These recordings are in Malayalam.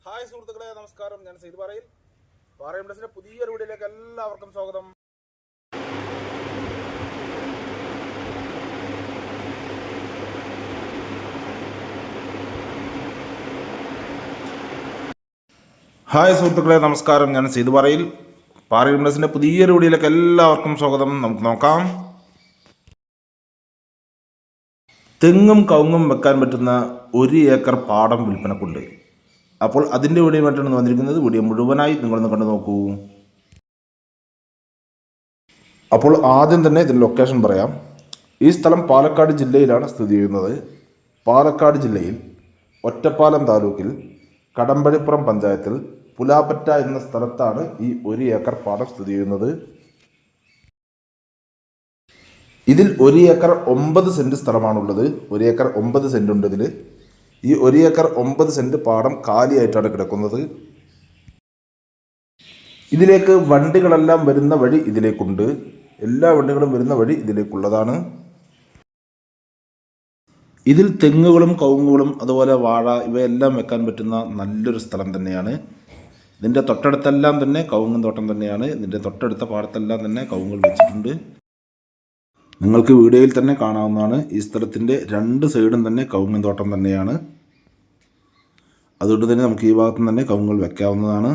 ഹായ് സുഹൃത്തുക്കളെ, നമസ്കാരം. ഞാൻ സെയ്ദ് പാറയിൽ പ്ലസിന്റെ പുതിയൊരു വീഡിയോയിലേക്ക് എല്ലാവർക്കും സ്വാഗതം. ഹായ് സുഹൃത്തുക്കളെ, നമസ്കാരം. ഞാൻ സെയ്ദ് പാറയിൽ പ്ലസിന്റെ പുതിയൊരു വീഡിയോയിലേക്ക് എല്ലാവർക്കും സ്വാഗതം. നമുക്ക് നോക്കാം. തെങ്ങും കവുങ്ങും വെക്കാൻ പറ്റുന്ന 1 ഏക്കർ പാടം വിൽപ്പനക്കുണ്ട്. അപ്പോൾ അതിൻ്റെ വീഡിയോയുമായിട്ടാണ് വന്നിരിക്കുന്നത്. വീഡിയോ മുഴുവനായി നിങ്ങളൊന്ന് കണ്ടു നോക്കൂ. അപ്പോൾ ആദ്യം തന്നെ ഇതിൻ്റെ ലൊക്കേഷൻ പറയാം. ഈ സ്ഥലം പാലക്കാട് ജില്ലയിലാണ് സ്ഥിതി ചെയ്യുന്നത്. പാലക്കാട് ജില്ലയിൽ ഒറ്റപ്പാലം താലൂക്കിൽ കടമ്പഴിപ്പുറം പഞ്ചായത്തിൽ പുലാപ്പറ്റ എന്ന സ്ഥലത്താണ് ഈ 1 ഏക്കർ പാടം സ്ഥിതി ചെയ്യുന്നത്. ഇതിൽ 1 ഏക്കർ 9 സെൻറ്റ് സ്ഥലമാണുള്ളത്. 1 ഏക്കർ 9 സെൻറ്റ് ഉണ്ട് ഇതിൽ. ഈ 1 ഏക്കർ 9 സെൻറ്റ് പാടം കാലിയായിട്ടാണ് കിടക്കുന്നത്. ഇതിലേക്ക് വണ്ടികളെല്ലാം വരുന്ന വഴി ഇതിലേക്കുണ്ട്. എല്ലാ വണ്ടികളും വരുന്ന വഴി ഇതിലേക്കുള്ളതാണ്. ഇതിൽ തെങ്ങുകളും കവുങ്ങുകളും അതുപോലെ വാഴ ഇവയെല്ലാം വെക്കാൻ പറ്റുന്ന നല്ലൊരു സ്ഥലം തന്നെയാണ്. ഇതിൻ്റെ തൊട്ടടുത്തെല്ലാം തന്നെ കവുങ്ങും തോട്ടം തന്നെയാണ്. ഇതിൻ്റെ തൊട്ടടുത്ത പാടത്തെല്ലാം തന്നെ കവുങ്ങുകൾ വെച്ചിട്ടുണ്ട്. നിങ്ങൾക്ക് വീഡിയോയിൽ തന്നെ കാണാവുന്നതാണ്. ഈ സ്ഥലത്തിൻ്റെ 2 സൈഡും തന്നെ കവുങ്ങും തോട്ടം തന്നെയാണ്. അതുകൊണ്ട് തന്നെ നമുക്ക് ഈ ഭാഗത്തു തന്നെ കവുങ്ങുകൾ വെക്കാവുന്നതാണ്.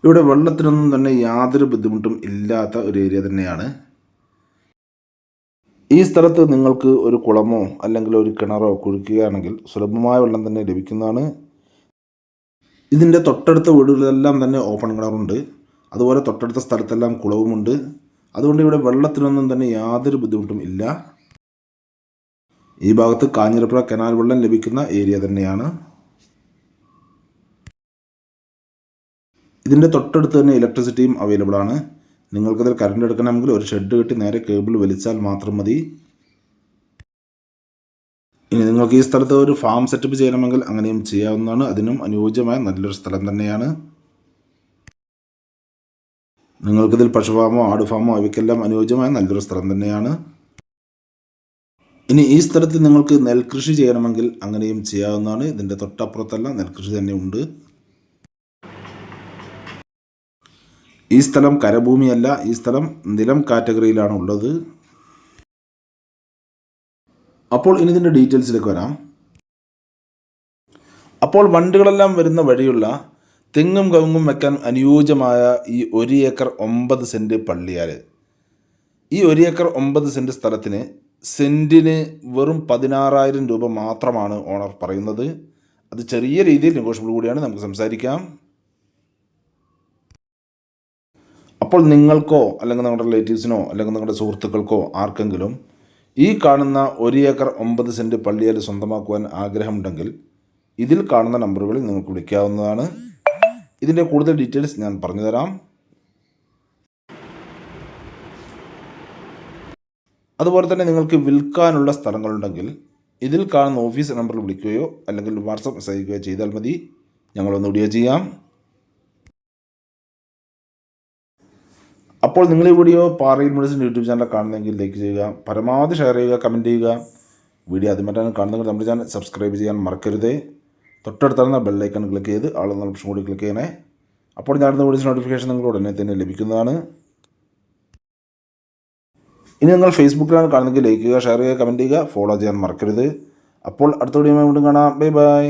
ഇവിടെ വെള്ളത്തിനൊന്നും തന്നെ യാതൊരു ബുദ്ധിമുട്ടും ഇല്ലാത്ത ഒരു ഏരിയ തന്നെയാണ്. ഈ സ്ഥലത്ത് നിങ്ങൾക്ക് ഒരു കുളമോ അല്ലെങ്കിൽ ഒരു കിണറോ കുഴിക്കുകയാണെങ്കിൽ സുലഭമായ വെള്ളം തന്നെ ലഭിക്കുന്നതാണ്. ഇതിൻ്റെ തൊട്ടടുത്ത വീടുകളിലെല്ലാം തന്നെ ഓപ്പൺ കിണറുണ്ട്. അതുപോലെ തൊട്ടടുത്ത സ്ഥലത്തെല്ലാം കുളവുമുണ്ട്. അതുകൊണ്ട് ഇവിടെ വെള്ളത്തിനൊന്നും തന്നെ യാതൊരു ബുദ്ധിമുട്ടും ഇല്ല. ഈ ഭാഗത്ത് കാഞ്ഞിരപ്പുഴ കനാൽ വെള്ളം ലഭിക്കുന്ന ഏരിയ തന്നെയാണ്. ഇതിൻ്റെ തൊട്ടടുത്ത് തന്നെ ഇലക്ട്രിസിറ്റിയും അവൈലബിൾ ആണ്. നിങ്ങൾക്കതിൽ കറണ്ട് എടുക്കണമെങ്കിൽ ഒരു ഷെഡ് കെട്ടി നേരെ കേബിൾ വലിച്ചാൽ മാത്രം മതി. ഇനി നിങ്ങൾക്ക് ഈ സ്ഥലത്ത് ഒരു ഫാം സെറ്റപ്പ് ചെയ്യണമെങ്കിൽ അങ്ങനെയും ചെയ്യാവുന്നതാണ്. അതിനും അനുയോജ്യമായ നല്ലൊരു സ്ഥലം തന്നെയാണ്. നിങ്ങൾക്കിതിൽ പശുഫാമോ ആടുഫാമോ അവയ്ക്കെല്ലാം അനുയോജ്യമായ നല്ലൊരു സ്ഥലം തന്നെയാണ്. ഇനി ഈ സ്ഥലത്ത് നിങ്ങൾക്ക് നെൽകൃഷി ചെയ്യണമെങ്കിൽ അങ്ങനെയും ചെയ്യാവുന്നതാണ്. ഇതിൻ്റെ തൊട്ടപ്പുറത്തെല്ലാം നെൽകൃഷി തന്നെ ഉണ്ട്. ഈ സ്ഥലം കരഭൂമിയല്ല, ഈ സ്ഥലം നിലം കാറ്റഗറിയിലാണ് ഉള്ളത്. അപ്പോൾ ഇനി ഇതിൻ്റെ ഡീറ്റെയിൽസിലേക്ക് വരാം. അപ്പോൾ വണ്ടികളെല്ലാം വരുന്ന വഴിയുള്ള തെങ്ങും കവുങ്ങും വെക്കാൻ അനുയോജ്യമായ ഈ 1 ഏക്കർ 9 സെൻറ്റ് പള്ളിയാൽ ഈ 1 ഏക്കർ 9 സെൻറ്റ് സ്ഥലത്തിന് സെൻറ്റിന് വെറും 16,000 രൂപ മാത്രമാണ് ഓണർ പറയുന്നത്. അത് ചെറിയ രീതിയിൽ നെഗോഷ്യബിൾ കൂടിയാണ്. നമുക്ക് സംസാരിക്കാം. അപ്പോൾ നിങ്ങൾക്കോ അല്ലെങ്കിൽ നിങ്ങളുടെ റിലേറ്റീവ്സിനോ അല്ലെങ്കിൽ നിങ്ങളുടെ സുഹൃത്തുക്കൾക്കോ ആർക്കെങ്കിലും ഈ കാണുന്ന 1 ഏക്കർ 9 സെൻറ്റ് പള്ളിയാൽ സ്വന്തമാക്കുവാൻ ആഗ്രഹമുണ്ടെങ്കിൽ ഇതിൽ കാണുന്ന നമ്പറുകളിൽ നിങ്ങൾക്ക് വിളിക്കാവുന്നതാണ്. ഇതിൻ്റെ കൂടുതൽ ഡീറ്റെയിൽസ് ഞാൻ പറഞ്ഞുതരാം. അതുപോലെ തന്നെ നിങ്ങൾക്ക് വിൽക്കാനുള്ള സ്ഥലങ്ങളുണ്ടെങ്കിൽ ഇതിൽ കാണുന്ന ഓഫീസ് നമ്പറിൽ വിളിക്കുകയോ അല്ലെങ്കിൽ വാട്സപ്പ് മെസ്സേജ് അയക്കുകയോ ചെയ്താൽ മതി. ഞങ്ങളൊന്ന് വീഡിയോ ചെയ്യാം. അപ്പോൾ നിങ്ങൾ ഈ വീഡിയോ പാറയിൽ പ്ലസിൻ്റെ യൂട്യൂബ് ചാനൽ കാണുന്നെങ്കിൽ ലൈക്ക് ചെയ്യുക, പരമാവധി ഷെയർ ചെയ്യുക, കമൻറ്റ് ചെയ്യുക. വീഡിയോ ആദ്യമായിട്ടാണ് കാണുന്നെങ്കിൽ നമ്മുടെ ചാനൽ സബ്സ്ക്രൈബ് ചെയ്യാൻ മറക്കരുത്. തൊട്ടടുത്തുള്ള ബെല്ലൈക്കൺ ക്ലിക്ക് ചെയ്ത് ആളെന്ന ഓപ്ഷൻ കൂടി ക്ലിക്ക് ചെയ്യണേ. അപ്പോൾ ഞാനിടുന്ന വീഡിയോസ് നോട്ടിഫിക്കേഷൻ നിങ്ങൾ ഉടനെ തന്നെ ലഭിക്കുന്നതാണ്. ഇനി നിങ്ങൾ ഫേസ്ബുക്കിലാണ് കാണുന്നെങ്കിൽ ലൈക്ക് ചെയ്യുക, ഷെയർ ചെയ്യുക, കമൻറ്റ് ചെയ്യുക, ഫോളോ ചെയ്യാൻ മറക്കരുത്. അപ്പോൾ അടുത്ത വീഡിയോയുമായി വീണ്ടും കാണാം. Bye bye.